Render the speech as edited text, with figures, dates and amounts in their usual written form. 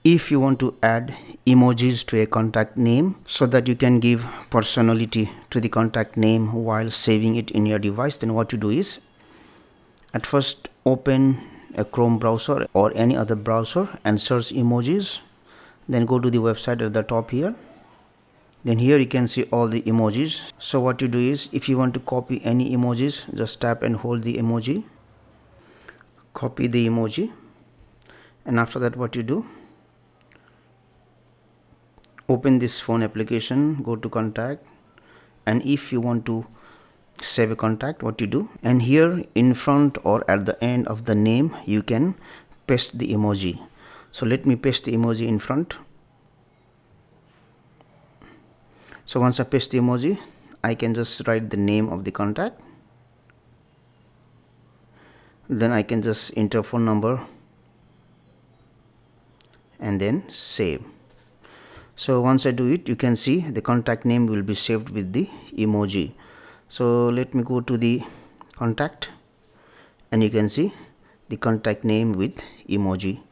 if you want to add emojis to a contact name so that you can give personality to the contact name while saving it in your device, then what you do is, at first open a Chrome browser or any other browser and search emojis. Then go to the website at the top here. Then here you can see all the emojis. So what you do is, if you want to copy any emojis, just tap and hold the emoji, copy the emoji, and after that what you do, open this phone application, go to contact, and if you want to save a contact, what you do, and here in front or at the end of the name you can paste the emoji. So let me paste the emoji in front. So once I paste the emoji, I can just write the name of the contact, then I can just enter phone number and then save. So once I do it, you can see the contact name will be saved with the emoji. So let me go to the contact, and you can see the contact name with emoji.